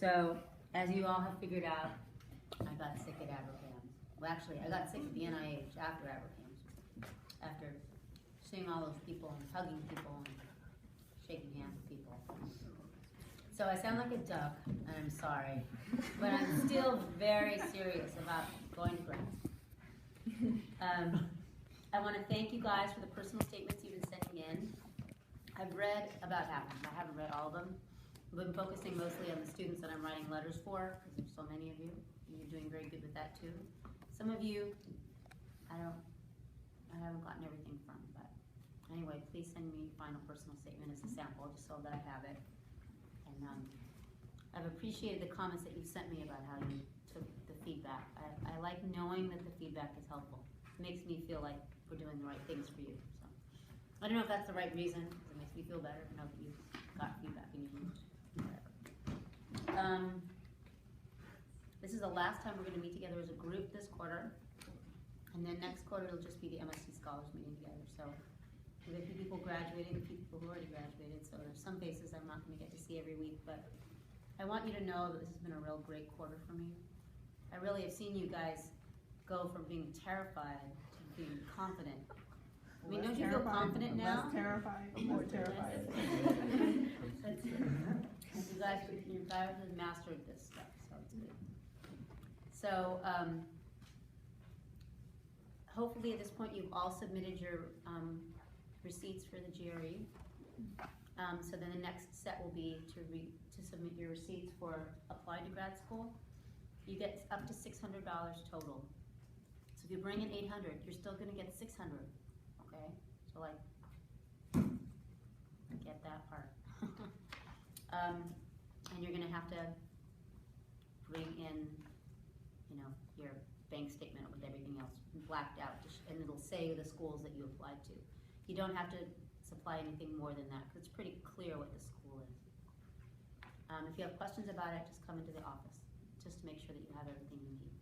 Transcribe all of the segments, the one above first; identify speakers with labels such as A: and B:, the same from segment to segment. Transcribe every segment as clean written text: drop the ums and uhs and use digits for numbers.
A: So, as you all have figured out, I got sick at AbroCams. Well, actually, I got sick at the NIH after AbroCams. After seeing all those people and hugging people and shaking hands with people. So I sound like a duck, and I'm sorry, but I'm still very serious about going to grad school. I want to thank you guys for the personal statements you've been sending in. I've read about half of them. I haven't read all of them. I've been focusing mostly on the students that I'm writing letters for, because there's so many of you. You're doing very good with that too. Some of you, I haven't gotten everything from, but anyway, please send me your final personal statement as a sample, just so that I have it. And I've appreciated the comments that you've sent me about how you took the feedback. I like knowing that the feedback is helpful. It makes me feel like we're doing the right things for you. So I don't know if that's the right reason, because it makes me feel better to know that you got feedback and you moved. This is the last time we're going to meet together as a group this quarter, and then next quarter it'll just be the MSc Scholars meeting together. So we have a few people graduating, a few people who already graduated, so there's some faces I'm not going to get to see every week, but I want you to know that this has been a real great quarter for me. I really have seen you guys go from being terrified to being confident. I mean, don't you feel confident now?
B: Less terrified, more terrified.
A: You guys have mastered this stuff, so it's good. So, hopefully at this point you've all submitted your receipts for the GRE. So then the next step will be to submit your receipts for applying to grad school. You get up to $600 total. So if you bring in 800, you're still going to get 600. Okay, so like, get that part. And you're going to have to bring in, your bank statement with everything else blacked out, and it'll say the schools that you applied to. You don't have to supply anything more than that, because it's pretty clear what the school is. If you have questions about it, just come into the office, just to make sure that you have everything you need.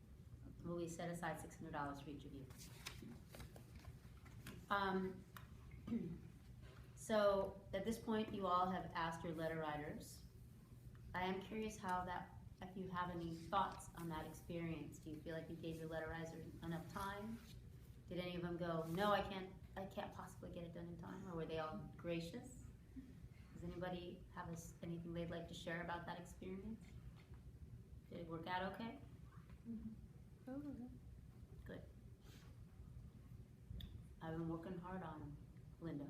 A: We'll set aside $600 for each of you. So at this point, you all have asked your letter writers. I am curious if you have any thoughts on that experience. Do you feel like you gave your letter writers enough time? Did any of them go, no, I can't possibly get it done in time? Or were they all gracious? Does anybody have anything they'd like to share about that experience? Did it work out okay? Good. I've been working hard on Linda.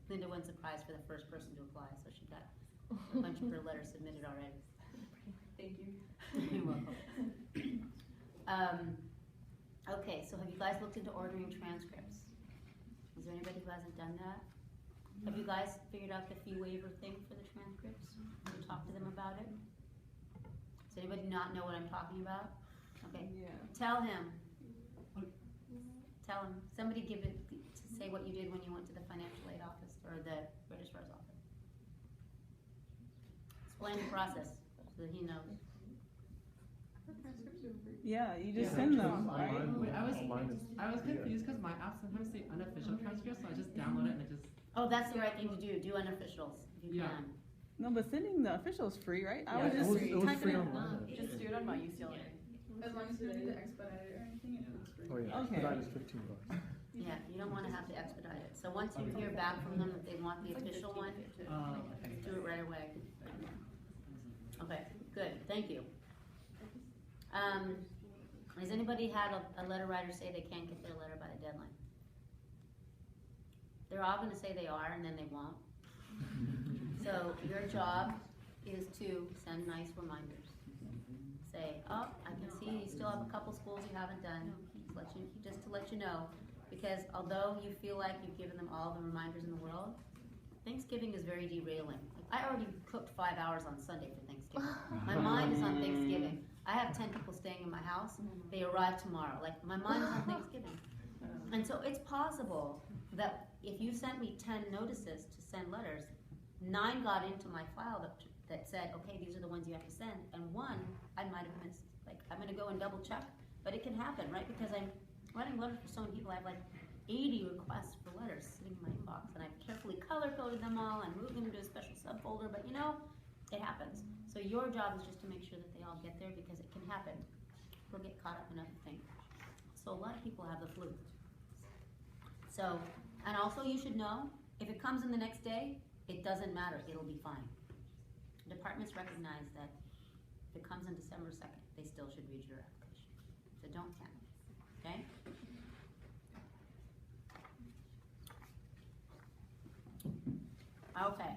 A: Linda won surprise for the first person to apply, so she got a bunch of her letters submitted already.
C: Thank you.
A: You're welcome. Okay, so have you guys looked into ordering transcripts? Is there anybody who hasn't done that? Have you guys figured out the fee waiver thing for the transcripts? Have you talked to them about it? Does anybody not know what I'm talking about? Okay.
B: Yeah.
A: Tell him. Tell him. Somebody say what you did when you went to the financial aid office or the registrar's office. Explain the process so that he knows.
B: Yeah, you just send them, right?
C: Wait, I was confused because my app sometimes say unofficial transcripts, so I just download it and it just.
A: Oh, that's the right thing to do. Do unofficials if you can.
B: No, but sending the official is free, right? I
D: Yeah,
B: would just
D: it was
B: type
D: free
B: it in.
D: online.
C: Just do it on my UCLA.
E: As long as you don't need to expedite it or anything, it's free.
D: Oh yeah,
B: Okay.
D: that is $15.
A: Yeah, you don't want to have to expedite it. So once you hear back from them that they want the official one, do it right away. Okay, good. Thank you. Has anybody had a letter writer say they can't get their letter by the deadline? They're all going to say they are, and then they won't. So your job is to send nice reminders. Say, oh, I can see you still have a couple schools you haven't done, just to let you know, because although you feel like you've given them all the reminders in the world, Thanksgiving is very derailing. Like, I already cooked 5 hours on Sunday for Thanksgiving. My mind is on Thanksgiving. I have 10 people staying in my house. They arrive tomorrow. Like, my mind is on Thanksgiving. And so it's possible that if you sent me 10 notices to send letters, 9 got into my file that said, okay, these are the ones you have to send, and 1 I might have missed. Like, I'm going to go and double check, but it can happen, right? Because I'm writing letters for so many people. I have like 80 requests for letters sitting in my inbox, and I've carefully color-coded them all and moved them into a special subfolder, but it happens. So your job is just to make sure that they all get there because it can happen. People get caught up in other things. So a lot of people have the flu. So, and also you should know, if it comes in the next day, it doesn't matter, it'll be fine. Departments recognize that if it comes in December 2nd, they still should read your application. So don't panic, okay? Okay,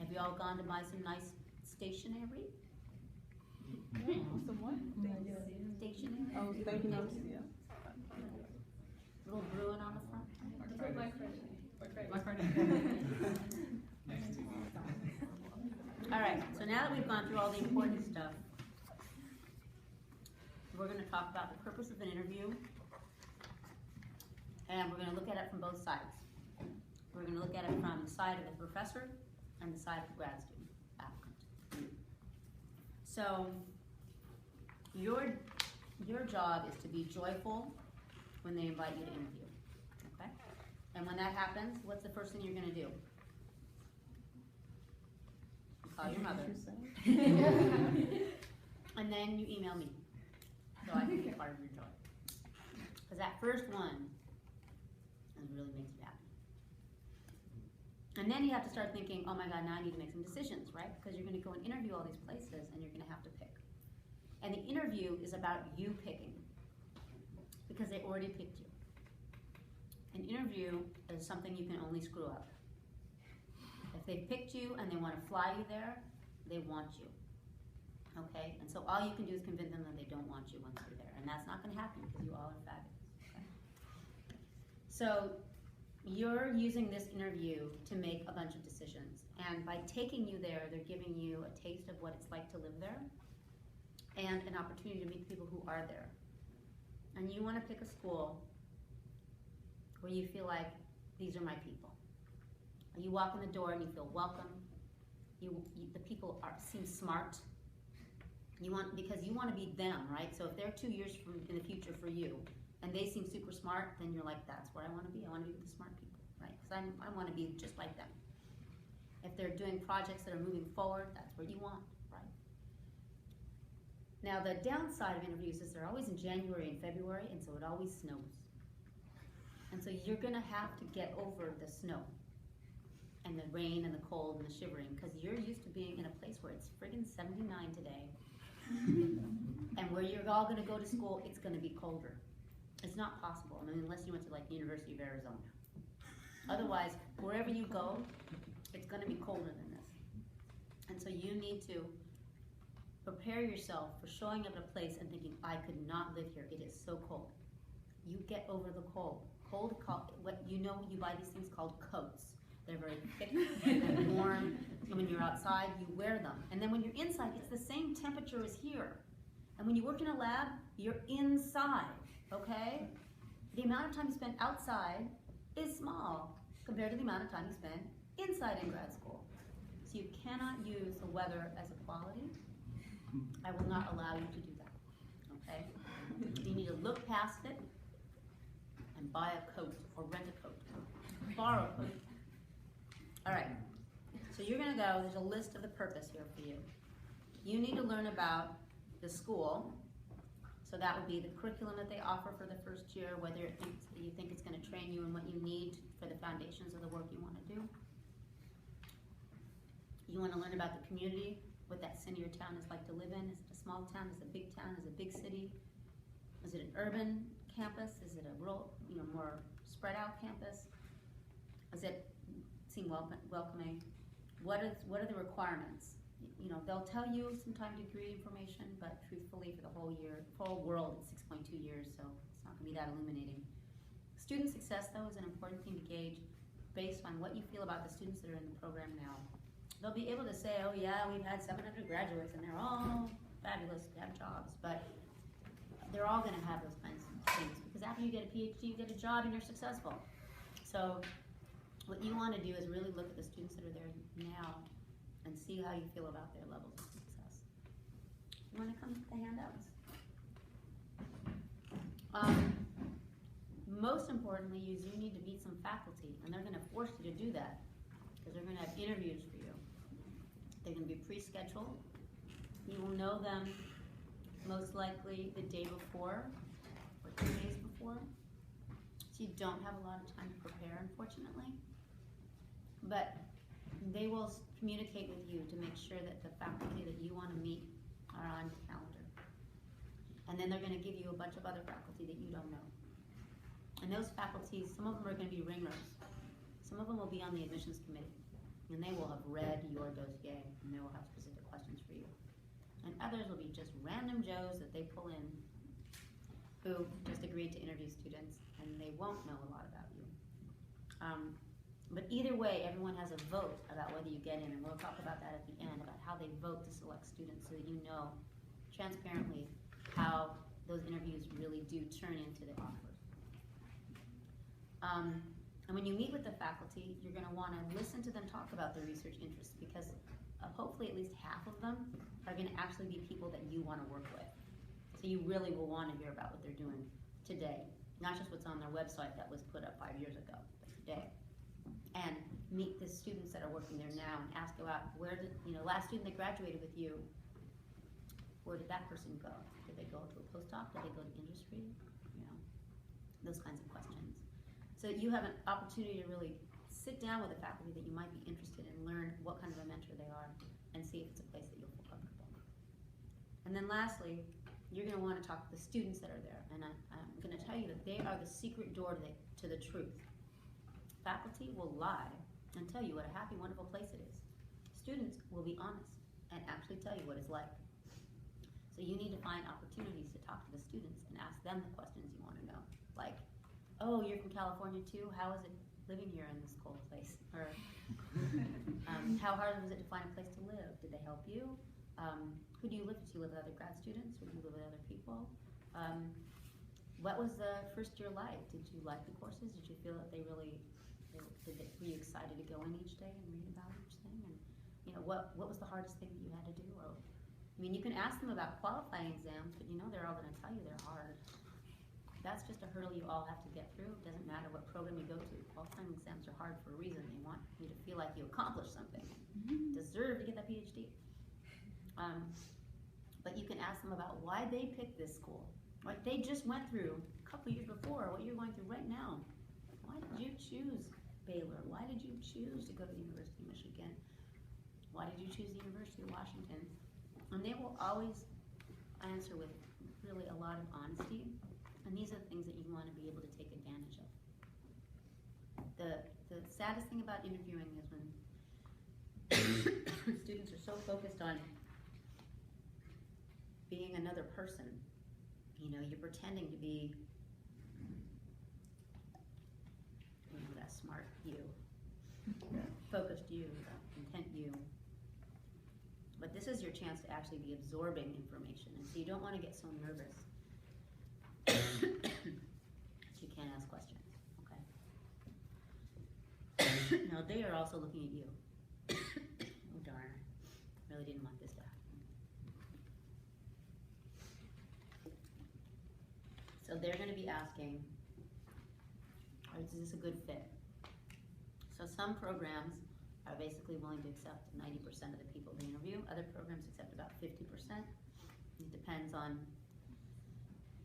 A: have you all gone to buy some nice stationery?
B: Some what?
A: Stationery?
B: Oh, thank you notes, yeah.
A: Little Bruin on the front?
E: Until Black Friday.
C: Black Friday.
A: All right, so now that we've gone through all the important stuff, we're going to talk about the purpose of an interview, and we're going to look at it from both sides. We're going to look at it from the side of the professor and the side of the grad student applicant. So your job is to be joyful when they invite you to interview, okay? And when that happens, what's the first thing you're going to do? Call your mother. And then you email me, so I can be part of your joy. Because that first one really makes you happy. And then you have to start thinking, oh my God, now I need to make some decisions, right? Because you're going to go and interview all these places, and you're going to have to pick. And the interview is about you picking, because they already picked you. An interview is something you can only screw up. If they picked you and they want to fly you there, they want you. Okay? And so all you can do is convince them that they don't want you once you're there. And that's not going to happen because you all are fabulous. Okay? So you're using this interview to make a bunch of decisions. And by taking you there, they're giving you a taste of what it's like to live there and an opportunity to meet people who are there. And you want to pick a school where you feel like these are my people. You walk in the door and you feel welcome. The people seem smart. Because you want to be them, right? So if they're 2 years in the future for you, and they seem super smart, then you're like, that's where I want to be. I want to be with the smart people, right? Because I want to be just like them. If they're doing projects that are moving forward, that's where you want, right? Now the downside of interviews is they're always in January and February, and so it always snows. And so you're going to have to get over the snow and the rain and the cold and the shivering, because you're used to being in a place where it's friggin' 79 today. And where you're all going to go to school, it's going to be colder. It's not possible, I mean, unless you went to like the University of Arizona. Otherwise, wherever you go, it's going to be colder than this. And so you need to prepare yourself for showing up at a place and thinking, I could not live here, it is so cold. You get over the cold. Cold, what you know, you buy these things called coats. They're very thick and warm. And when you're outside, you wear them. And then when you're inside, it's the same temperature as here. And when you work in a lab, you're inside, okay? The amount of time you spend outside is small compared to the amount of time you spend inside in grad school. So you cannot use the weather as a quality. I will not allow you to do that, okay? You need to look past it and buy a coat or rent a coat, borrow a coat. All right, so you're going to go, there's a list of the purpose here for you. You need to learn about the school, so that would be the curriculum that they offer for the first year, whether you think it's going to train you in what you need for the foundations of the work you want to do. You want to learn about the community, what that city or town is like to live in. Is it a small town? Is it a big town? Is it a big city? Is it an urban campus? Is it a rural, more spread out campus? Does it seem welcoming? What are the requirements? They'll tell you some time degree information, but truthfully for the whole world, it's 6.2 years, so it's not going to be that illuminating. Student success, though, is an important thing to gauge based on what you feel about the students that are in the program now. They'll be able to say, oh yeah, we've had 700 graduates and they're all fabulous, they have jobs, but they're all going to have those kinds of things, because after you get a PhD, you get a job and you're successful. So what you want to do is really look at the students that are there now and see how you feel about their levels of success. You want to come to the handouts? Most importantly, you do need to meet some faculty, and they're going to force you to do that because they're going to have interviews for you. They're going to be pre-scheduled, know them most likely the day before or 2 days before. So you don't have a lot of time to prepare, unfortunately. But they will communicate with you to make sure that the faculty that you want to meet are on the calendar. And then they're going to give you a bunch of other faculty that you don't know. And those faculties, some of them are going to be ringers. Some of them will be on the admissions committee. And they will have read your dossier, and they will have specific questions for you. And others will be just random Joes that they pull in who just agreed to interview students, and they won't know a lot about you. But either way, everyone has a vote about whether you get in, and we'll talk about that at the end, about how they vote to select students so that you know transparently how those interviews really do turn into the offers. And when you meet with the faculty, you're going to want to listen to them talk about their research interests, because hopefully at least half of them are going to actually be people that you want to work with. So you really will want to hear about what they're doing today, not just what's on their website that was put up 5 years ago, but today. And meet the students that are working there now and ask about where did, last student that graduated with you, where did that person go? Did they go to a postdoc? Did they go to industry? Those kinds of questions. So you have an opportunity to really sit down with a faculty that you might be interested in, learn what kind of a mentor they are, and see if it's a place that you'll feel comfortable. And then lastly, you're going to want to talk to the students that are there. And I'm going to tell you that they are the secret door to the truth. Faculty will lie and tell you what a happy, wonderful place it is. Students will be honest and actually tell you what it's like. So you need to find opportunities to talk to the students and ask them the questions you want to know. Like, oh, you're from California too? How is it living here in this cold place? Or how hard was it to find a place to live? Did they help you? Who do you live with? Do you live with other grad students? Or do you live with other people? What was the first year like? Did you like the courses? Did you feel that were you excited to go in each day and read about each thing? And what was the hardest thing that you had to do? Or, you can ask them about qualifying exams, but they're all going to tell you they're hard. That's just a hurdle you all have to get through. It doesn't matter what program you go to. Qualifying exams are hard for a reason. They want you to feel like you accomplished something. Deserve to get that PhD. But you can ask them about why they picked this school. What they just went through a couple years before, what you're going through right now. Why did you choose Baylor? Why did you choose to go to the University of Michigan? Why did you choose the University of Washington? And they will always answer with really a lot of honesty. And these are the things that you want to be able to take advantage of. The saddest thing about interviewing is when students are so focused on being another person. You're pretending to be that smart you, focused you, intent you. But this is your chance to actually be absorbing information, and so you don't want to get so nervous that you can't ask questions, okay? Now they are also looking at you. Oh darn, really didn't want this to happen. So they're going to be asking, is this a good fit? So some programs are basically willing to accept 90% of the people they interview. Other programs accept about 50%. It depends on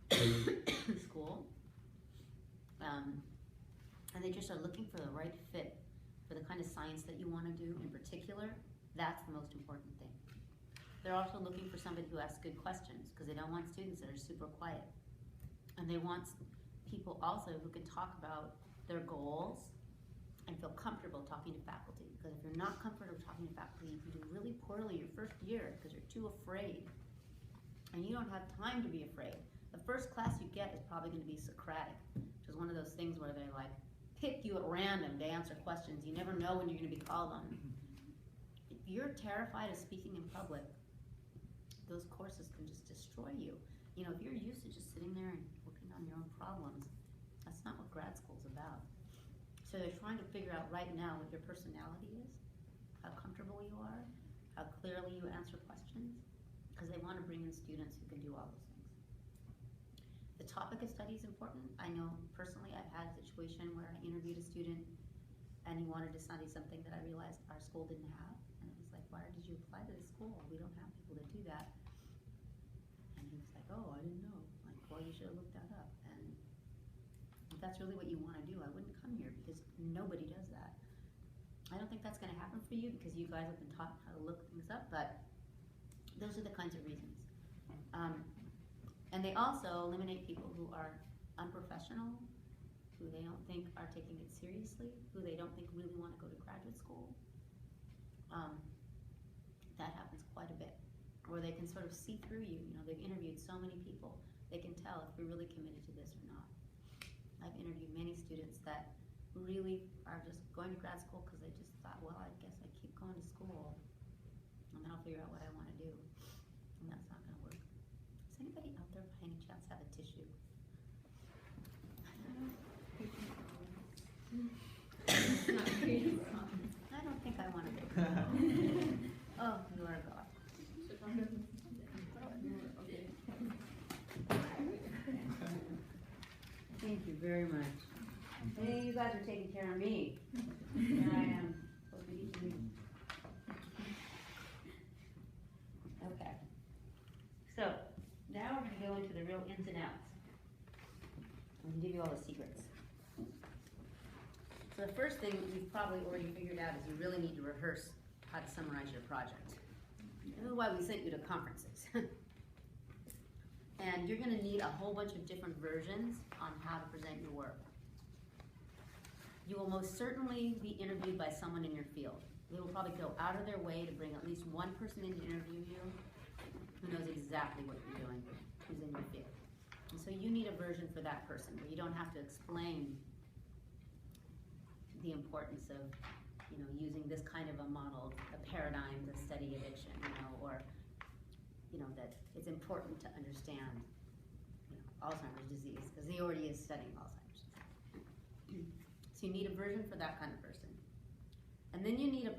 A: the school. And they just are looking for the right fit for the kind of science that you want to do in particular. That's the most important thing. They're also looking for somebody who asks good questions, because they don't want students that are super quiet. And they want people also who can talk about their goals and feel comfortable talking to faculty. Because if you're not comfortable talking to faculty, you can do really poorly your first year because you're too afraid. And you don't have time to be afraid. The first class you get is probably going to be Socratic, which is one of those things where they pick you at random to answer questions. You never know when you're going to be called on. If you're terrified of speaking in public, those courses can just destroy you. If you're used to just sitting there and working on your own problems, that's not what grad school's about. So they're trying to figure out right now what your personality is, how comfortable you are, how clearly you answer questions, because they want to bring in students who can do all those things. The topic of study is important. I know personally I've had a situation where I interviewed a student and he wanted to study something that I realized our school didn't have. And it was like, why did you apply to this school? We don't have people that do that. that's really what you want to do, I wouldn't come here because nobody does that. I don't think that's going to happen for you because you guys have been taught how to look things up, but those are the kinds of reasons. And they also eliminate people who are unprofessional, who they don't think are taking it seriously, who they don't think really want to go to graduate school. That happens quite a bit. Or they can sort of see through you. You know, they've interviewed so many people. They can tell if you're really committed to this or not. I've interviewed many students that really are just going to grad school because they just thought, well, I guess I keep going to school and then I'll figure out what I want to do. And that's not going to work. Does anybody out there by any chance have a tissue? I don't think I want to go. Oh, you are a god. Thank you very much. Hey, you guys are taking care of me. Here I am. Supposed to be eating you. Okay. So, now we're going to go into the real ins and outs. I'm going to give you all the secrets. So the first thing you've probably already figured out is you really need to rehearse how to summarize your project. This is why we sent you to conferences. And you're going to need a whole bunch of different versions on how to present your work. You will most certainly be interviewed by someone in your field. They will probably go out of their way to bring at least one person in to interview you who knows exactly what you're doing, who's in your field. And so you need a version for that person where you don't have to explain the importance of, you know, using this kind of a model, a paradigm to study addiction, you know, or, you know, that it's important to understand, you know, Alzheimer's disease, because he already is studying Alzheimer's disease. So you need a version for that kind of person. And then you need a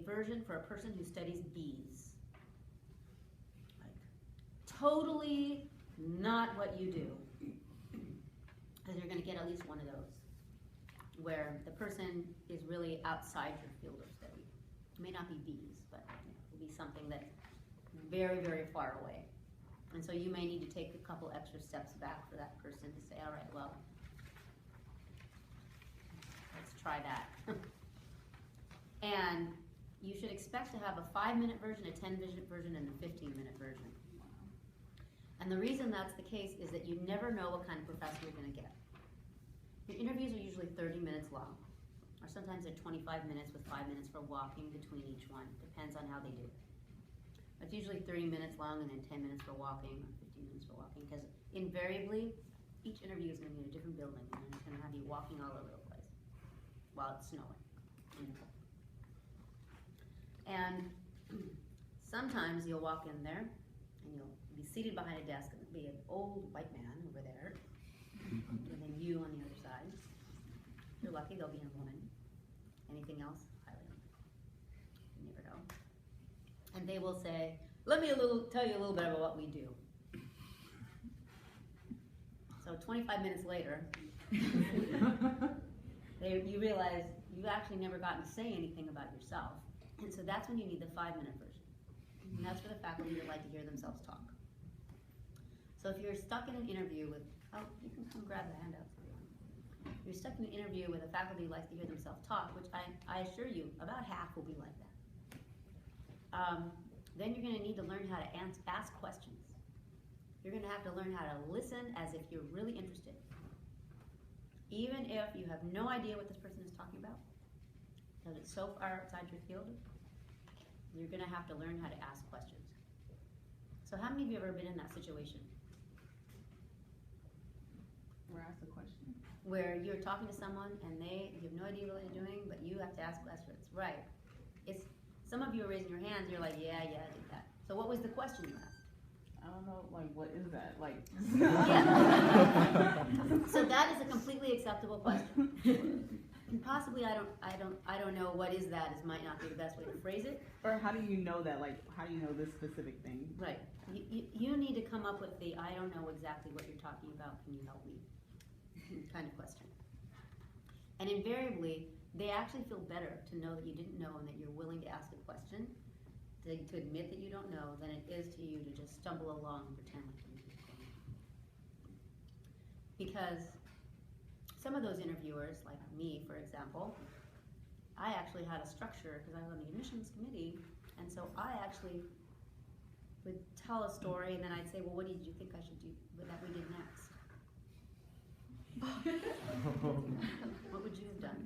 A: version for a person who studies bees. Like, totally not what you do. Because you're going to get at least one of those, where the person is really outside your field of study. It may not be bees, but it will be something that's very, very far away. And so you may need to take a couple extra steps back for that person to say, all right, well, let's try that. And you should expect to have a 5-minute version, a 10-minute version, and a 15-minute version. And the reason that's the case is that you never know what kind of professor you're going to get. Your interviews are usually 30 minutes long, or sometimes they're 25 minutes with 5 minutes for walking between each one. Depends on how they do it. It's usually 30 minutes long and then 10 minutes for walking, or 15 minutes for walking, because invariably, each interview is going to be in a different building, and it's going to have you walking all over the place while it's snowing. And sometimes you'll walk in there, and you'll be seated behind a desk, and there'll be an old white man over there, and then you on the other side. If you're lucky, there'll be a woman. Anything else? Highly unlikely. You never know. And they will say, let me tell you a little bit about what we do. So 25 minutes later, you realize you've actually never gotten to say anything about yourself. And so that's when you need the 5-minute version. And that's for the faculty that like to hear themselves talk. So if you're stuck in an interview with, you can come grab the handouts. You're stuck in an interview with a faculty who likes to hear themselves talk, which I assure you, about half will be like that. Then you're going to need to learn how to ask questions. You're going to have to learn how to listen as if you're really interested. Even if you have no idea what this person is talking about, because it's so far outside your field, you're going to have to learn how to ask questions. So how many of you have ever been in that situation?
B: Where I ask a question?
A: Where you're talking to someone and you have no idea what they're doing, but you have to ask questions. Right. Some of you are raising your hands, you're like, yeah, I did that. So what was the question you asked?
B: I don't know, like, what is that? Like,
A: Yeah. So that is a completely acceptable question. And possibly I don't know what is that might not be the best way to phrase it.
B: or how do you know that? Like, how do you know this specific thing?
A: Right. You need to come up with the I don't know exactly what you're talking about, can you help me? Kind of question. And invariably, they actually feel better to know that you didn't know and that you're willing to ask a question, to admit that you don't know, than it is to you to just stumble along and pretend like you know. because some of those interviewers, like me, for example, I actually had a structure because I was on the admissions committee, and so I actually would tell a story, and then I'd say, well, what did you think I should do that we did next? What would you have done?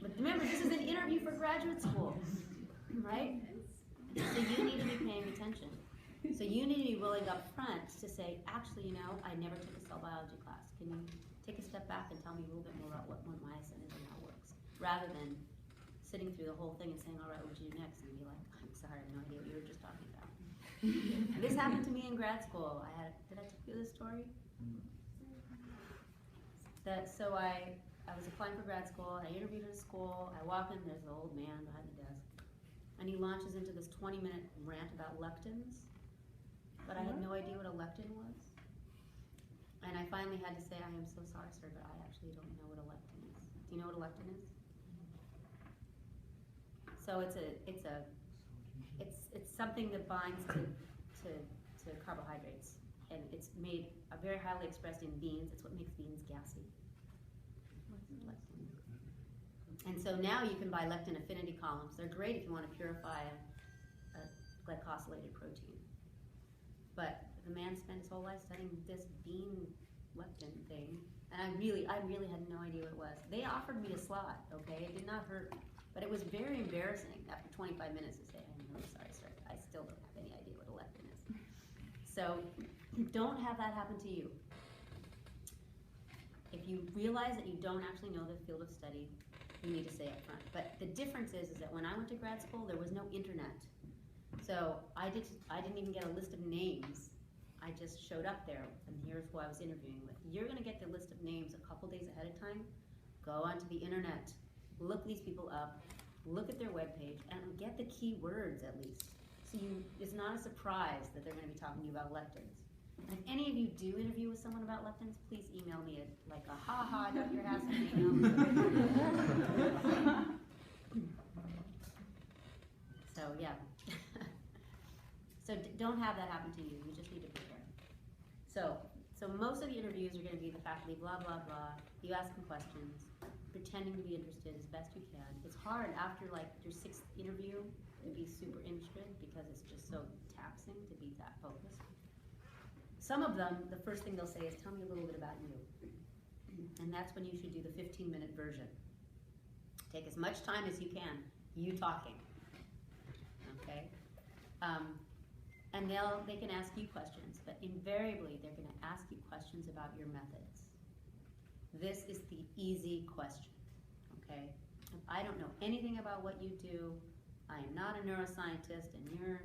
A: But remember, this is an interview for graduate school, right? So you need to be paying attention. So you need to be willing up front to say, actually, you know, I never took a cell biology class. Can you take a step back and tell me a little bit more about what myosin is and how it works? Rather than sitting through the whole thing and saying, all right, what would you do next? And be like, I'm sorry, I have no idea what you were just talking about. This happened to me in grad school. Did I tell you this story? So I was applying for grad school, I interviewed at a school, I walk in, there's an old man behind the desk, and he launches into this 20-minute rant about lectins, but I had no idea what a lectin was. And I finally had to say, I am so sorry, sir, but I actually don't know what a lectin is. Do you know what a lectin is? So it's something that binds to carbohydrates, and it's made very highly expressed in beans. It's what makes beans gassy. And so now you can buy lectin affinity columns. They're great if you want to purify a glycosylated protein. But the man spent his whole life studying this bean lectin thing, and I really had no idea what it was. They offered me a slot, okay? It did not hurt, but it was very embarrassing after 25 minutes to say, I'm really sorry, sir, I still don't have any idea what a lectin is. So don't have that happen to you. If you realize that you don't actually know the field of study, you need to say up front. But the difference is that when I went to grad school, there was no internet. So I didn't even get a list of names. I just showed up there, and here's who I was interviewing with. You're going to get the list of names a couple days ahead of time. Go onto the internet, look these people up, look at their webpage, and get the key words at least. So it's not a surprise that they're going to be talking to you about lectins. And if any of you do interview with someone about lectins, please email me at like a ha-ha, Dr. Hassan email. So yeah. So don't have that happen to you. You just need to prepare. So most of the interviews are going to be the faculty, blah, blah, blah. You ask them questions, pretending to be interested as best you can. It's hard after like your 6th interview to be super interested because it's just so taxing to be that focused. Some of them, the first thing they'll say is, tell me a little bit about you. And that's when you should do the 15-minute version. Take as much time as you can, you talking. Okay? And they can ask you questions, but invariably they're going to ask you questions about your methods. This is the easy question, okay? If I don't know anything about what you do, I am not a neuroscientist and you're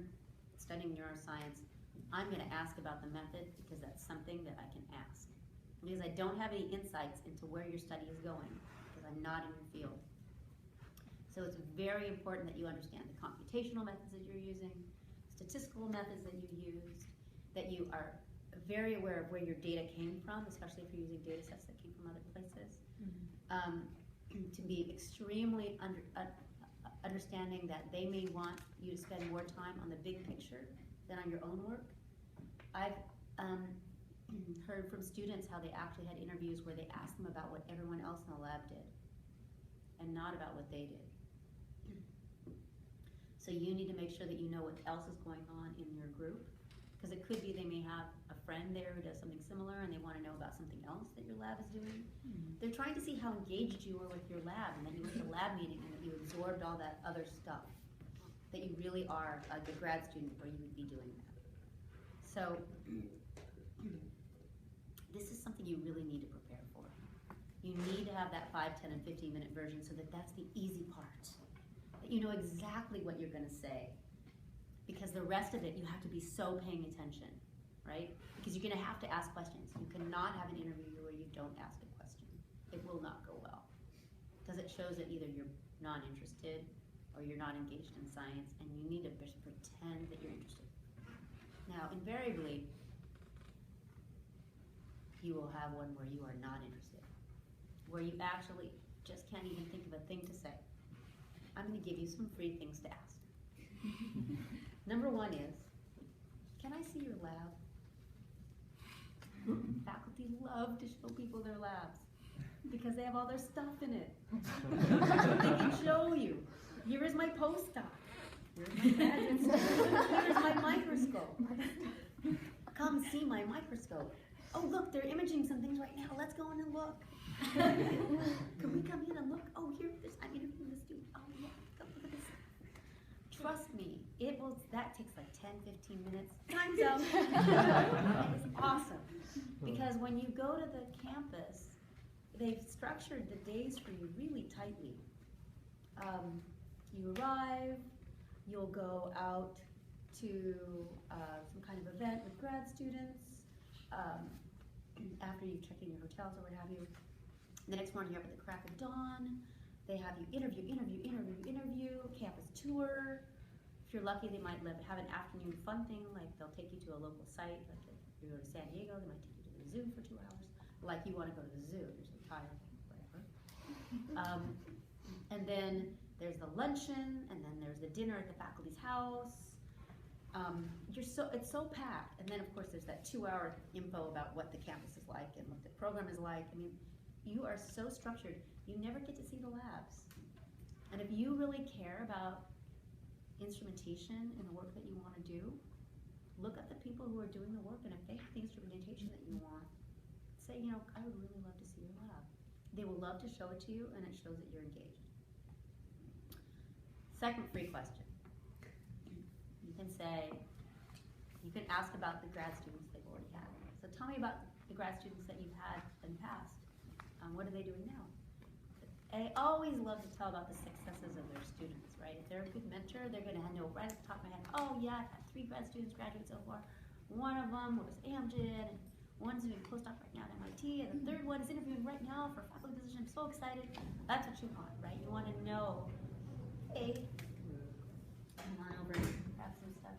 A: studying neuroscience, I'm going to ask about the method because that's something that I can ask. Because I don't have any insights into where your study is going because I'm not in your field. So it's very important that you understand the computational methods that you're using, statistical methods that you used, that you are very aware of where your data came from, especially if you're using data sets that came from other places. To be extremely understanding that they may want you to spend more time on the big picture than on your own work. I've heard from students how they actually had interviews where they asked them about what everyone else in the lab did and not about what they did. So you need to make sure that you know what else is going on in your group, because it could be they may have a friend there who does something similar and they want to know about something else that your lab is doing. They're trying to see how engaged you were with your lab and that you went to the lab meeting and that you absorbed all that other stuff, that you really are a good grad student or you would be doing that. So this is something you really need to prepare for. You need to have that 5, 10, and 15-minute version so that that's the easy part. That you know exactly what you're going to say. Because the rest of it, you have to be so paying attention, right? Because you're going to have to ask questions. You cannot have an interview where you don't ask a question. It will not go well. Because it shows that either you're not interested or you're not engaged in science, and you need to just pretend that you're interested. Now, invariably, you will have one where you are not interested, where you actually just can't even think of a thing to say. I'm going to give you some free things to ask. Number 1 is, can I see your lab? Faculty love to show people their labs because they have all their stuff in it. They can show you. Here is my postdoc. Here's my graduate student. Here's my microscope. Come see my microscope. Oh, look, they're imaging some things right now. Let's go in and look. Can we come in and look? Oh, here, I'm interviewing the student. Oh, yeah, come look at this. Trust me, that takes like 10, 15 minutes. Time's up. It's awesome. Because when you go to the campus, they've structured the days for you really tightly. You arrive, you'll go out to some kind of event with grad students after you've checked in your hotels or what have you. The next morning you're up at the crack of dawn. They have you interview, campus tour. If you're lucky, they might have an afternoon fun thing, like they'll take you to a local site. Like if you go to San Diego, they might take you to the zoo for 2 hours. Like you want to go to the zoo, you're so tired, whatever. And then there's the luncheon, and then there's the dinner at the faculty's house. It's so packed. And then of course there's that 2-hour info about what the campus is like and what the program is like. I mean, you are so structured, you never get to see the labs. And if you really care about instrumentation and the work that you want to do, look at the people who are doing the work, and if they have the instrumentation that you want, say, I would really love to see your lab. They will love to show it to you, and it shows that you're engaged. Second free question. You can ask about the grad students they've already had. So tell me about the grad students that you've had in the past. What are they doing now? I always love to tell about the successes of their students, right? If they're a good mentor, they're going to know right at the top of my head, oh yeah, I've had 3 grad students graduate so far. One of them was Amgen, and one's doing a postdoc right now at MIT, and the third one is interviewing right now for a faculty position. I'm so excited. That's what you want, right? You want to know, hey, come on over and grab some stuff.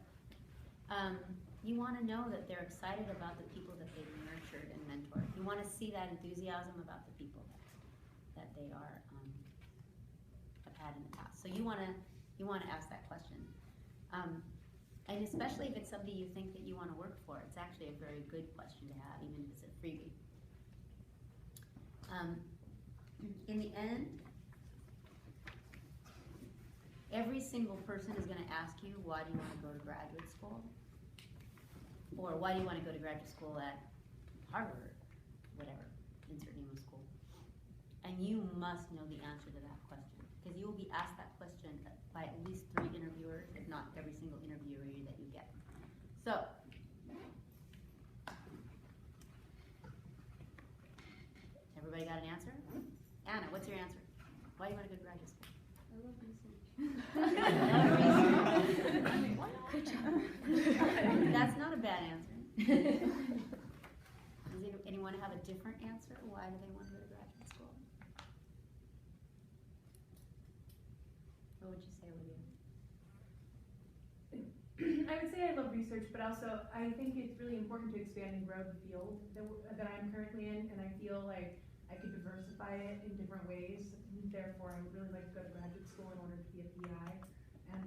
A: You want to know that they're excited about the people that they've nurtured and mentored. You want to see that enthusiasm about the people that they are have had in the past. So you want to ask that question, and especially if it's somebody you think that you want to work for, it's actually a very good question to have, even if it's a freebie. In the end, every single person is going to ask you, why do you want to go to graduate school? Or why do you want to go to graduate school at Harvard, whatever, insert name of school. And you must know the answer to that question, because you will be asked that question by at least 3 interviewers, if not every single interviewee that you get. So, everybody got an answer? Anna, what's your answer? Why do you want to go to graduate school?
E: I love research.
A: Good job. That's not a bad answer. Does anyone have a different answer? Why do they want to go to graduate school? What would you say, Olivia?
E: I would say I love research, but also I think it's really important to expand and grow the field that I'm currently in, and I feel like I could diversify it in different ways. Therefore, I would really like to go to graduate school in order to be a PI and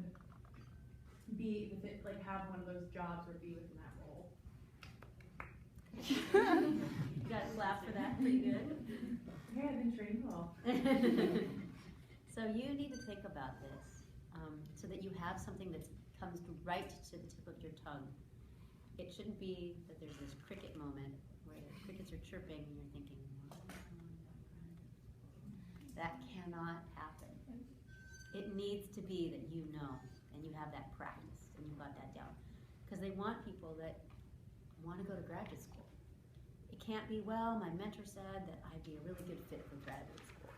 E: be with it, like have one of those jobs or be within that role.
A: You guys laugh for that pretty good.
E: Hey, I've been trained well.
A: So you need to think about this so that you have something that comes right to the tip of your tongue. It shouldn't be that there's this cricket moment where the crickets are chirping and you're thinking, that cannot happen. It needs to be that you know and you have that practice and you got that down. Because they want people that want to go to graduate school. It can't be, well, my mentor said that I'd be a really good fit for graduate school.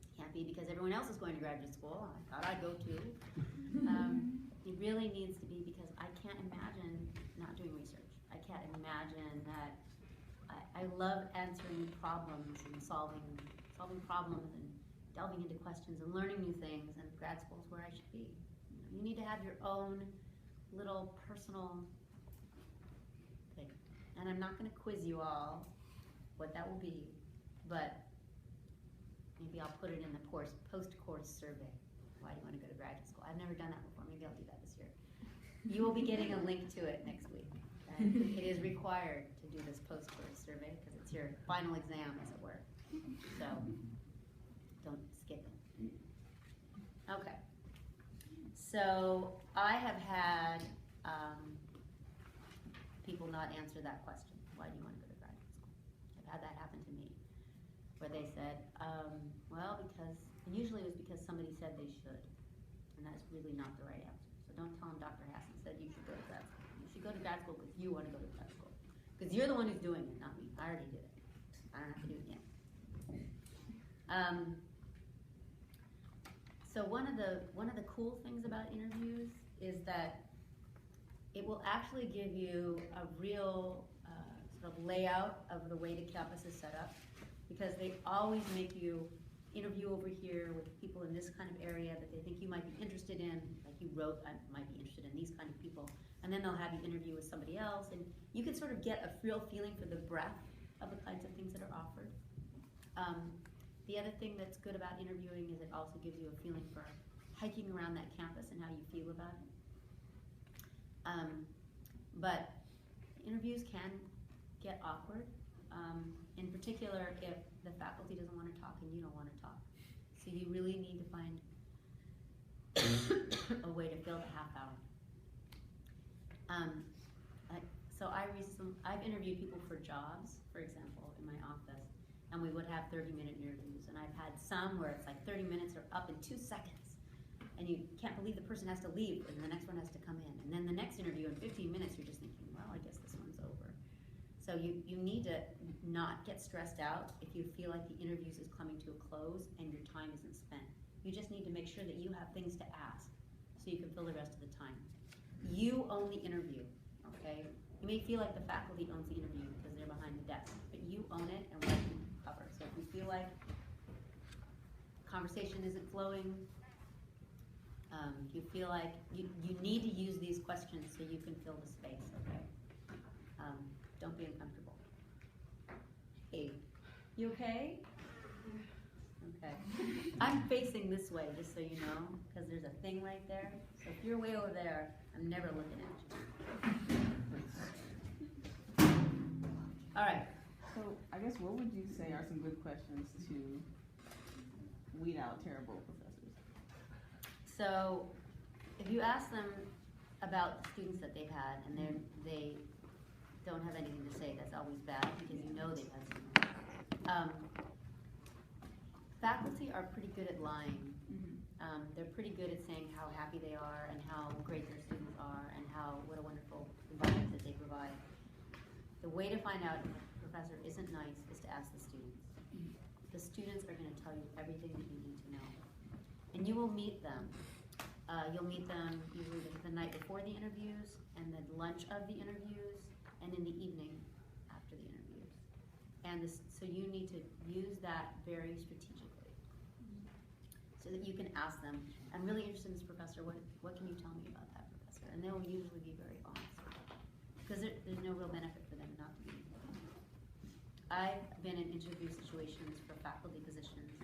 A: It can't be because everyone else is going to graduate school. I thought I'd go too. It really needs to be because I can't imagine not doing research. I can't imagine that. I love answering problems and solving problems and delving into questions and learning new things, and grad school is where I should be. You need to have your own little personal thing. And I'm not going to quiz you all what that will be, but maybe I'll put it in the post-course survey. Why do you want to go to graduate school? I've never done that before. Maybe I'll do that this year. You will be getting a link to it next week. And it is required to do this post-course survey because it's your final exam, as it were. So don't skip it. Okay. So I have had people not answer that question. Why do you want to go to graduate school? I've had that happen to me, where they said, well, because, and usually it was because somebody said they should, and that's really not the right answer. So don't tell them Dr. Hassan said you should go to grad school. You should go to grad school because you want to go to grad school. Because you're the one who's doing it, not me. I already did it. I don't have to do it again. So one of the cool things about interviews is that it will actually give you a real sort of layout of the way the campus is set up, because they always make you interview over here with people in this kind of area that they think you might be interested in, like you wrote, I might be interested in these kind of people, and then they'll have you interview with somebody else, and you can sort of get a real feeling for the breadth of the kinds of things that are offered. The other thing that's good about interviewing is it also gives you a feeling for hiking around that campus and how you feel about it. But interviews can get awkward, in particular if the faculty doesn't want to talk and you don't want to talk. So you really need to find a way to fill the half hour. So I've interviewed people for jobs, for example, in my office, and we would have 30-minute interviews, and I've had some where it's like 30 minutes are up in 2 seconds, and you can't believe the person has to leave, and the next one has to come in, and then the next interview in 15 minutes, you're just thinking, well, I guess this one's over. So you need to not get stressed out if you feel like the interviews is coming to a close and your time isn't spent. You just need to make sure that you have things to ask so you can fill the rest of the time. You own the interview, okay? You may feel like the faculty owns the interview because they're behind the desk, but you own it and what you cover. So if you feel like conversation isn't flowing, you feel like you need to use these questions so you can fill the space, okay? Don't be uncomfortable. Hey, you okay? Okay. I'm facing this way, just so you know, because there's a thing right there. So if you're way over there, I'm never looking at you. All right.
B: So I guess what would you say are some good questions to weed out terrible professors?
A: So if you ask them about the students that they've had and they don't have anything to say, that's always bad because you know they've had some. Faculty are pretty good at lying. They're pretty good at saying how happy they are and how great their students are and what a wonderful environment that they provide. The way to find out if a professor isn't nice is to ask the students. The students are going to tell you everything that you need to know. And you will meet them. You'll meet them usually the night before the interviews, and then lunch of the interviews, and in the evening after the interviews. And so you need to use that very strategically so that you can ask them, I'm really interested in this professor, what can you tell me about that professor? And they'll usually be very honest because there's no real benefit for them not to be. I've been in interview situations for faculty positions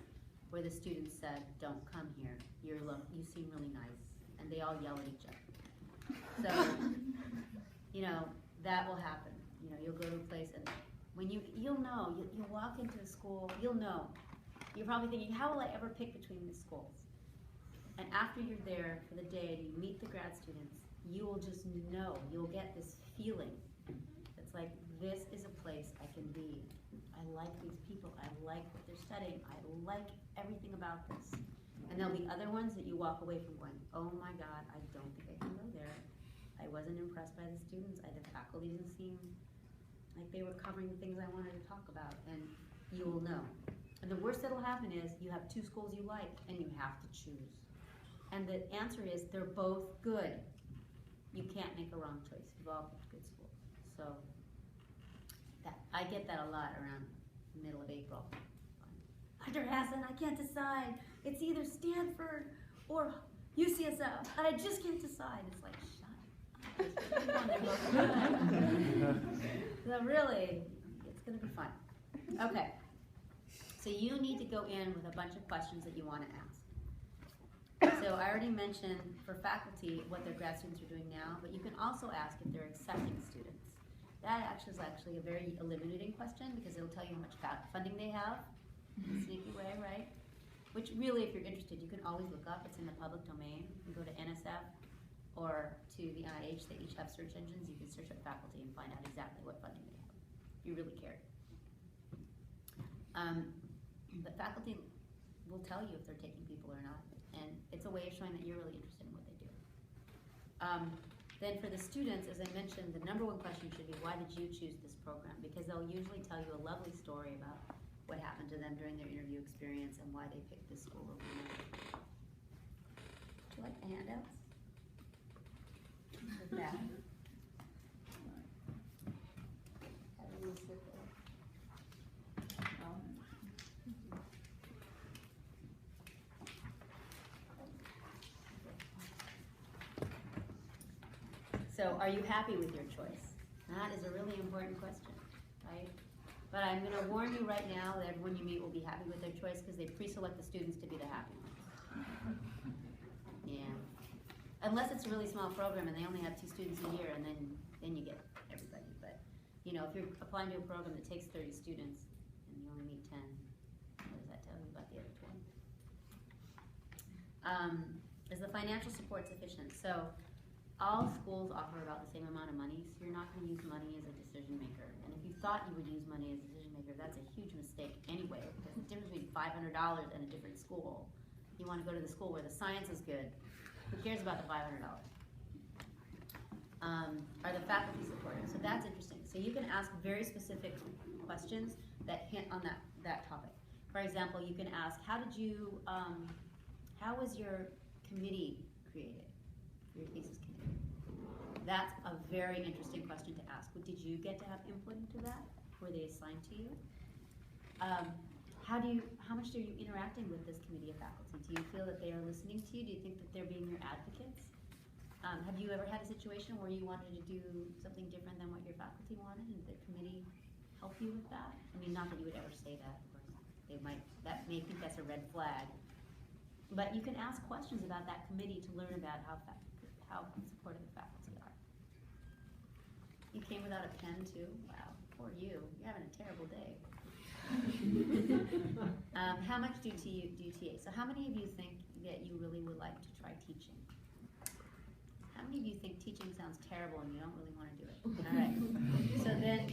A: where the students said, don't come here, you seem really nice, and they all yell at each other. So, that will happen. You'll go to a place and when you'll know, you'll walk into a school, you'll know. You're probably thinking, how will I ever pick between these schools? And after you're there for the day and you meet the grad students, you will just know, you'll get this feeling. It's like, this is a place I can be. I like these people, I like what they're studying, I like everything about this. And there'll be other ones that you walk away from going, oh my God, I don't think I can go there. I wasn't impressed by the students, the faculty didn't seem like they were covering the things I wanted to talk about, and you will know. And the worst that'll happen is you have 2 schools you like, and you have to choose. And the answer is they're both good. You can't make a wrong choice. You've all picked good schools. So I get that a lot around the middle of April. Dr. Hassan, I can't decide. It's either Stanford or UCSF, and I just can't decide. It's like, shut up. So really, it's going to be fun. Okay. So you need to go in with a bunch of questions that you want to ask. So I already mentioned for faculty what their grad students are doing now, but you can also ask if they're accepting students. That actually is actually a very illuminating question because it'll tell you how much funding they have in a sneaky way, right? Which really, if you're interested, you can always look up. It's in the public domain. You can go to NSF or to the NIH. They each have search engines. You can search up faculty and find out exactly what funding they have. If you really care. But faculty will tell you if they're taking people or not. And it's a way of showing that you're really interested in what they do. Then for the students, as I mentioned, the number one question should be, why did you choose this program? Because they'll usually tell you a lovely story about what happened to them during their interview experience and why they picked this school over another. Do you like the handouts? With that. How do you sit there? So are you happy with your choice? That is a really important question, right? But I'm going to warn you right now that everyone you meet will be happy with their choice because they pre-select the students to be the happy ones. Yeah. Unless it's a really small program and they only have 2 students a year, and then you get everybody. But you know, if you're applying to a program that takes 30 students and you only meet 10, what does that tell you about the other 20? Is the financial support sufficient? So all schools offer about the same amount of money, so you're not going to use money as a decision maker. And if you thought you would use money as a decision maker, that's a huge mistake anyway, because the difference between $500 and a different school, you want to go to the school where the science is good. Who cares about the $500? Are the faculty supportive? So that's interesting. So you can ask very specific questions that hint on that topic. For example, you can ask, how was your committee created? Your thesis committee. That's a very interesting question to ask. Did you get to have input into that? Were they assigned to you? How much are you interacting with this committee of faculty? Do you feel that they are listening to you? Do you think that they're being your advocates? Have you ever had a situation where you wanted to do something different than what your faculty wanted, and did the committee help you with that? I mean, not that you would ever say that, of course. They may think that's a red flag. But you can ask questions about that committee to learn about how supportive the faculty are. You came without a pen too? Wow, poor you. You're having a terrible day. How much do you TA? So how many of you think that you really would like to try teaching? How many of you think teaching sounds terrible and you don't really want to do it? All right. So then,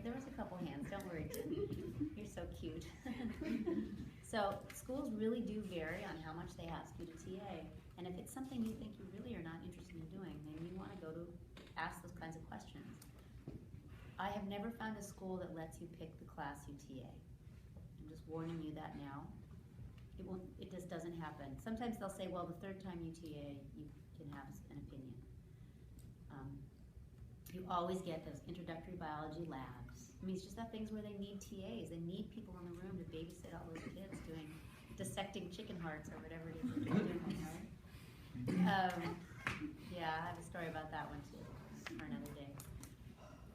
A: there was a couple hands. Don't worry, Tim. You're so cute. So schools really do vary on how much they ask you to TA. And if it's something you think you really are not interested in doing, then you want to go to ask those kinds of questions. I have never found a school that lets you pick the class you TA. I'm just warning you that now. It just doesn't happen. Sometimes they'll say, well, the 3rd time you TA, you can have an opinion. You always get those introductory biology labs. I mean, it's just that things where they need TAs. They need people in the room to babysit all those kids dissecting chicken hearts or whatever it is that they're doing, right? Yeah, I have a story about that one too, for another day.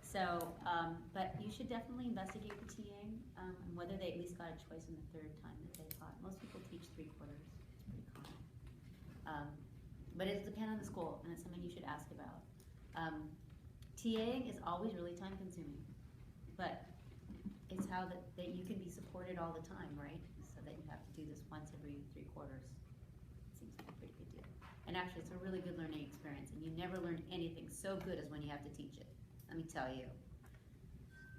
A: So, but you should definitely investigate the TAing, and whether they at least got a choice in the 3rd time that they taught. Most people teach 3/4. It's pretty common. But it'll depend on the school, and it's something you should ask about. TAing is always really time consuming, but it's how that you can be supported all the time, right? So that you have to do this once every 3 quarters. It seems like a pretty good deal. And actually, it's a really good learning experience, and you never learn anything so good as when you have to teach it. Let me tell you.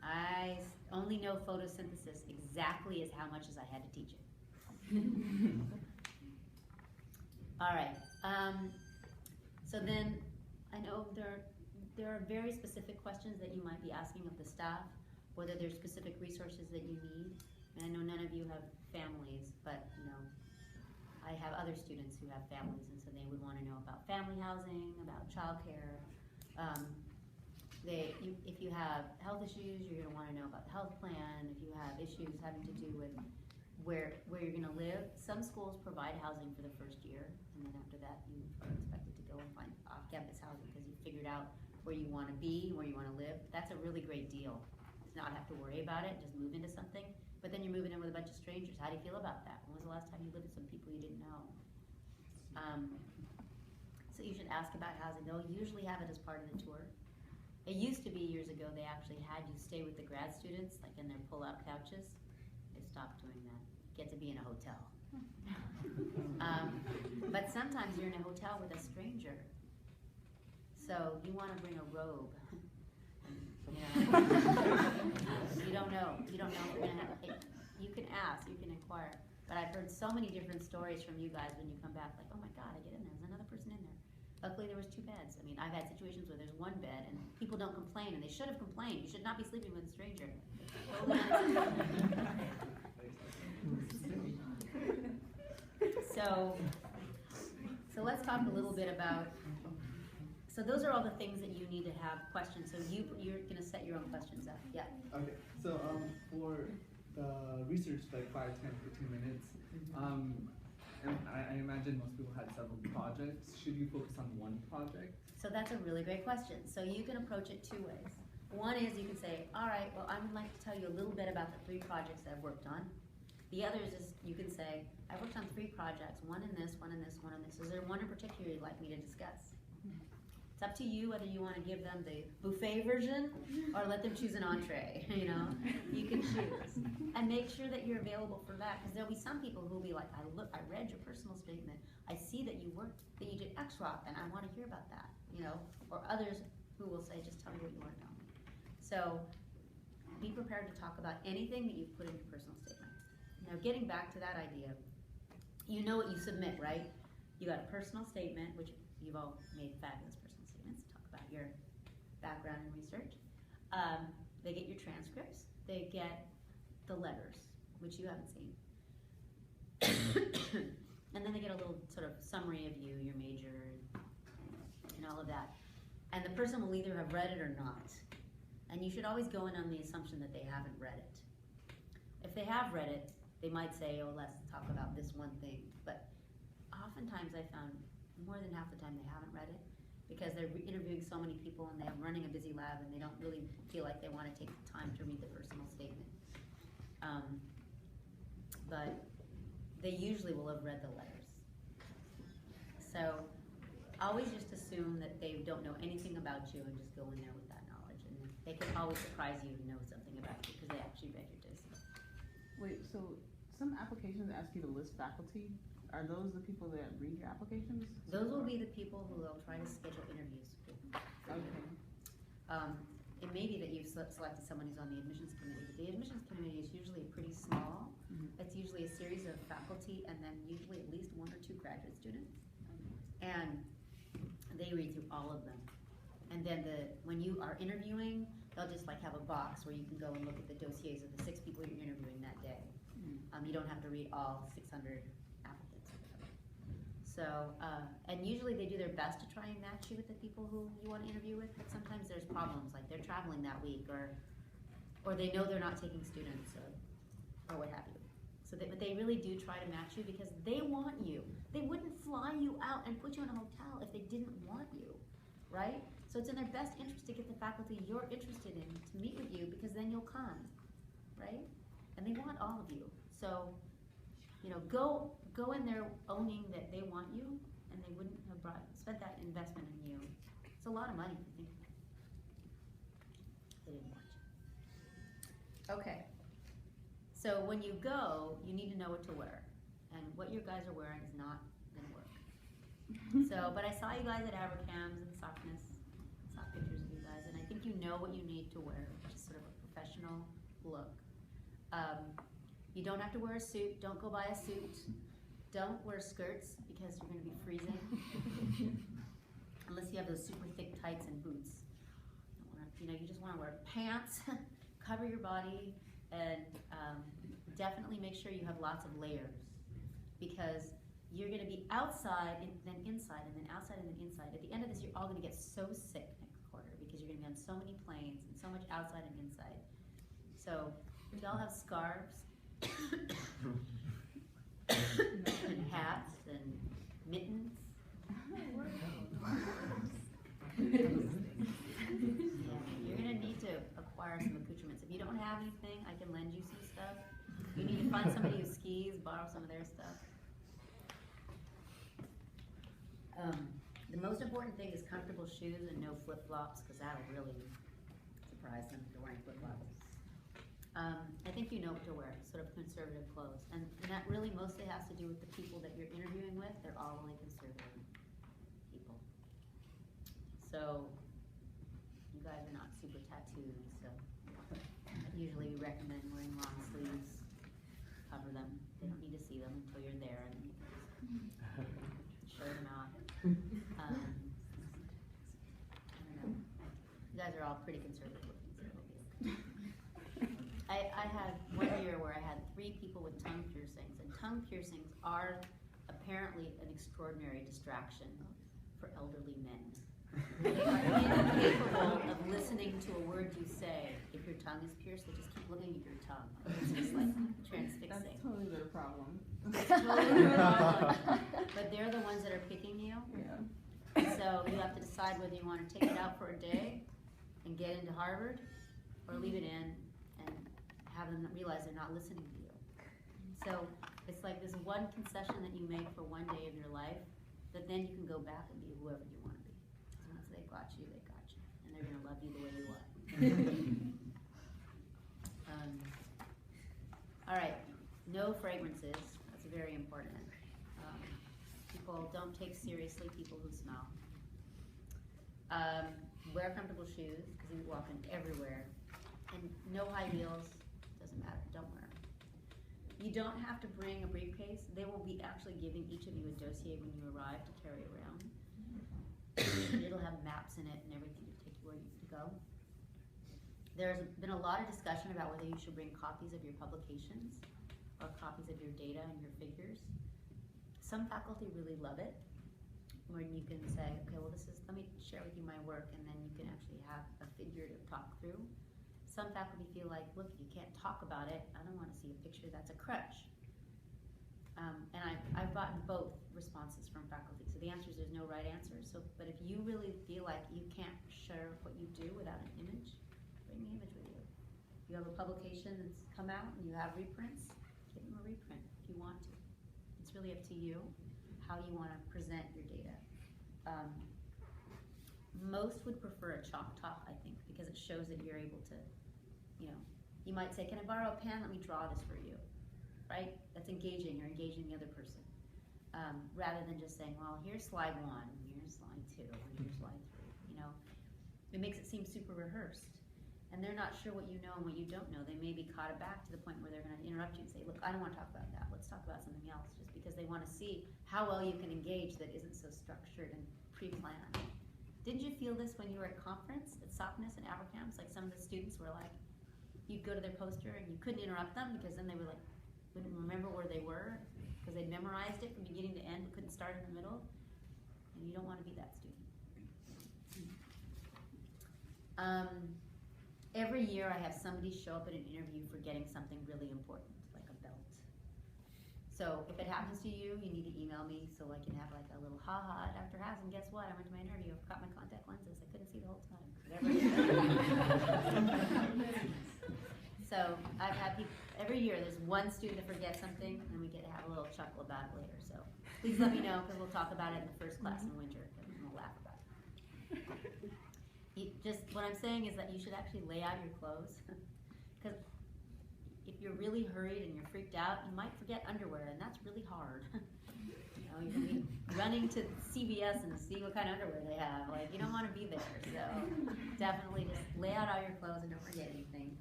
A: I only know photosynthesis exactly as how much as I had to teach it. All right. So then, I know there are very specific questions that you might be asking of the staff, whether there's specific resources that you need. And I know none of you have families, but you know, I have other students who have families, and so they would want to know about family housing, about childcare. If you have health issues, you're going to want to know about the health plan. If you have issues having to do with where you're going to live, some schools provide housing for the first year, and then after that, you are expected to go and find off-campus housing because you figured out where you want to be, where you want to live. That's a really great deal. To not have to worry about it, just move into something. But then you're moving in with a bunch of strangers. How do you feel about that? When was the last time you lived with some people you didn't know? So you should ask about housing. They'll usually have it as part of the tour. It used to be years ago, they actually had you stay with the grad students, like in their pull-out couches. They stopped doing that. Get to be in a hotel. But sometimes you're in a hotel with a stranger. So you want to bring a robe. You know, you don't know if you're gonna have. You can ask, you can inquire. But I've heard so many different stories from you guys when you come back, like, oh my God, I get in there, there's another person in there. Luckily, there was 2 beds. I mean, I've had situations where there's 1 bed and people don't complain, and they should have complained. You should not be sleeping with a stranger. So let's talk a little bit about. So those are all the things that you need to have questions. So you're gonna set your own questions up. Yeah.
D: Okay. So for the research, like 5, 10, 15 minutes, and I imagine most people had several projects. Should you focus on one project?
A: So that's a really great question. So you can approach it 2 ways. One is you can say, all right, well, I would like to tell you a little bit about the 3 projects that I've worked on. The other is you can say, I worked on 3 projects, one in this, one in this, one in this. Is there one in particular you'd like me to discuss? It's up to you whether you want to give them the buffet version or let them choose an entree, you know? You can choose. And make sure that you're available for that, because there'll be some people who'll be like, I read your personal statement. I see that you did X-Rock, and I want to hear about that, you know? Or others who will say, just tell me what you want to know. So be prepared to talk about anything that you've put in your personal statement. Now, getting back to that idea, you know what you submit, right? You got a personal statement, which you've all made fabulous personal statements, talk about your background and research. They get your transcripts, they get the letters, which you haven't seen. And then they get a little sort of summary of you, your major, and all of that. And the person will either have read it or not. And you should always go in on the assumption that they haven't read it. If they have read it, they might say, oh, let's talk about this one thing. But oftentimes I found more than half the time they haven't read it because they're interviewing so many people and they're running a busy lab and they don't really feel like they want to take the time to read the personal statement. But they usually will have read the letters. So always just assume that they don't know anything about you and just go in there with that knowledge. And they can always surprise you and know something about you because they actually read your thesis.
B: Wait, so some applications ask you to list faculty. Are those the people that read your applications?
A: Those will be the people who will try to schedule interviews with.
B: Okay.
A: It may be that you've selected someone who's on the admissions committee, but the admissions committee is usually pretty small. It's usually a series of faculty and then usually at least 1 or 2 graduate students. And they read through all of them. And then when you are interviewing, they'll just like have a box where you can go and look at the dossiers of the 6 people you're interviewing that day. You don't have to read all 600 applicants. So, and usually they do their best to try and match you with the people who you want to interview with, but sometimes there's problems, like they're traveling that week, or they know they're not taking students, or what have you. So but they really do try to match you because they want you. They wouldn't fly you out and put you in a hotel if they didn't want you, right? So it's in their best interest to get the faculty you're interested in to meet with you because then you'll come, right? And they want all of you. So, you know, go in there owning that they want you and they wouldn't have spent that investment in you. It's a lot of money if you think about it. They didn't want you. Okay. So when you go, you need to know what to wear. And what your guys are wearing is not gonna work. So, but I saw you guys at Abercams and Softness. Saw pictures of you guys, and I think you know what you need to wear, which is sort of a professional look. You don't have to wear a suit. Don't go buy a suit. Don't wear skirts because you're going to be freezing. Unless you have those super thick tights and boots. You just want to wear pants, cover your body, and definitely make sure you have lots of layers because you're going to be outside and then inside and then outside and then inside. At the end of this, you're all going to get so sick next quarter because you're going to be on so many planes and so much outside and inside. So we all have scarves and hats and mittens. Yeah, you're gonna need to acquire some accoutrements. If you don't have anything, I can lend you some stuff. You need to find somebody who skis, borrow some of their stuff. The The most important thing is comfortable shoes and no flip-flops, because that'll really surprise them if they're wearing flip-flops. I think you know what to wear, sort of conservative clothes. And that really mostly has to do with the people that you're interviewing with. They're all really conservative people. So, you guys are not super tattooed, so usually we recommend wearing long sleeves, cover them. They don't need to see them until you're there, and you can just show them out. I don't know. You guys are all pretty conservative looking, so it'll be okay. I had one year where I had 3 people with tongue piercings, and tongue piercings are apparently an extraordinary distraction for elderly men. They are incapable of listening to a word you say. If your tongue is pierced, they just keep looking at your tongue. It's just like transfixing.
B: That's totally their problem.
A: It's totally their problem. But they're the ones that are picking you.
B: Yeah.
A: So you have to decide whether you want to take it out for a day and get into Harvard, or leave it in and have them realize they're not listening to you. So it's like this one concession that you make for one day of your life, that then you can go back and be whoever you want to be. So once they've got you, they got you. And they're going to love you the way you are. All right, no fragrances. That's very important. People don't take seriously people who smell. Wear comfortable shoes, because you walk in everywhere. And no high heels, doesn't matter, don't wear them. You don't have to bring a briefcase. They will be actually giving each of you a dossier when you arrive to carry around. It'll have maps in it and everything to take you where you need to go. There's been a lot of discussion about whether you should bring copies of your publications or copies of your data and your figures. Some faculty really love it, when you can say, okay, well let me share with you my work, and then you can actually have a figure to talk through. Some faculty feel like, look, if you can't talk about it, I don't want to see a picture that's a crutch. And I've gotten both responses from faculty. So the answer is there's no right answer. But if you really feel like you can't share what you do without an image, bring the image with you. You have a publication that's come out and you have reprints, give them a reprint if you want to. It's really up to you how you want to present your data. Most would prefer a chalk top, I think, because it shows that you're able to, you might say, can I borrow a pen? Let me draw this for you, right? That's engaging. You're engaging the other person. Rather than just saying, well, here's slide 1, and here's slide 2, and here's slide 3, It makes it seem super rehearsed. And they're not sure what you know and what you don't know. They may be caught aback to the point where they're going to interrupt you and say, look, I don't want to talk about that. Let's talk about something else, just because they want to see how well you can engage that isn't so structured and pre-planned. Didn't you feel this when you were at conference at Softness and Abercamps? Like some of the students were like, you'd go to their poster and you couldn't interrupt them because then they were like, wouldn't remember where they were because they'd memorized it from beginning to end but couldn't start in the middle. And you don't want to be that student. Every year I have somebody show up at an interview for getting something really important, like a belt. So if it happens to you, you need to email me so I can have like a little ha-ha at Dr. Hazen, guess what? I went to my interview, I forgot my contact lenses. I couldn't see the whole time. Whatever. So I've had people, every year there's one student that forgets something and we get to have a little chuckle about it later. So please let me know because we'll talk about it in the first class in winter and we'll laugh about it. What I'm saying is that you should actually lay out your clothes, because if you're really hurried and you're freaked out, you might forget underwear, and that's really hard. You're gonna be running to CVS and seeing what kind of underwear they have. Like, you don't want to be there, so definitely just lay out all your clothes and don't forget anything.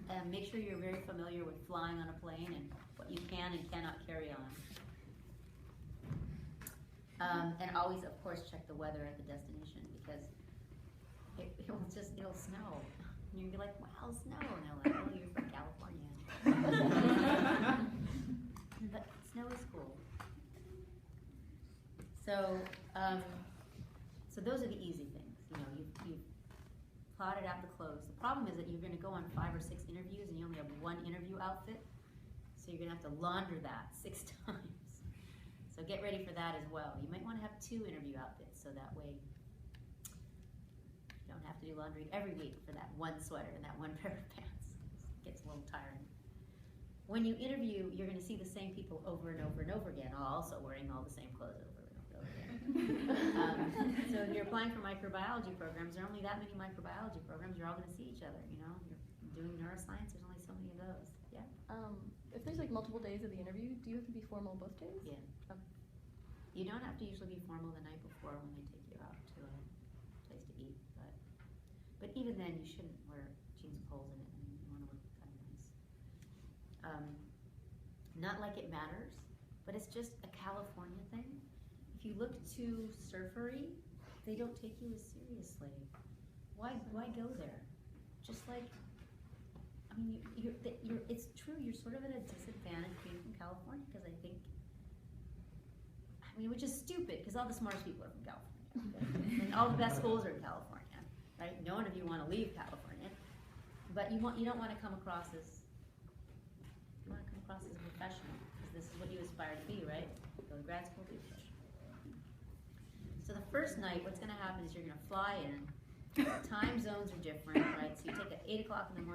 A: And make sure you're very familiar with flying on a plane and what you can and cannot carry on. And always, of course, check the weather at the destination, because it'll snow. And you'll be like, wow, snow. And they're like, oh, you're from California. But snow is cool. So, so those are the easy things. You've plotted out the clothes. The problem is that you're going to go on 5 or 6 interviews and you only have one interview outfit. So you're going to have to launder that 6 times. So get ready for that as well. You might want to have 2 interview outfits so that way you don't have to do laundry every week for that one sweater and that one pair of pants. It gets a little tiring. When you interview, you're going to see the same people over and over and over again, all also wearing all the same clothes over and over. So if you're applying for microbiology programs, there are only that many microbiology programs. You're all going to see each other. You know, you're doing neuroscience. There's only so many of those. Yeah.
F: If there's like multiple days of the interview, do you have to be formal both days?
A: Yeah.
F: Okay.
A: You don't have to usually be formal the night before when they take you out to a place to eat, but even then, you shouldn't wear jeans with holes in it. I mean, you want to look kind of nice. Not like it matters, but it's just a California thing. If you look too surfery, they don't take you as seriously. Why go there? Just like, I mean, it's true, you're sort of at a disadvantage being from California, because I think, which is stupid, because all the smartest people are from California, and all the best schools are in California, right? None of you want to leave California, but you don't want to come across as a professional, because this is what you aspire to be, right? Go to grad school, be a professional. So the first night, what's going to happen is you're going to fly in. Time zones are different, right? So you take at 8 o'clock in the morning.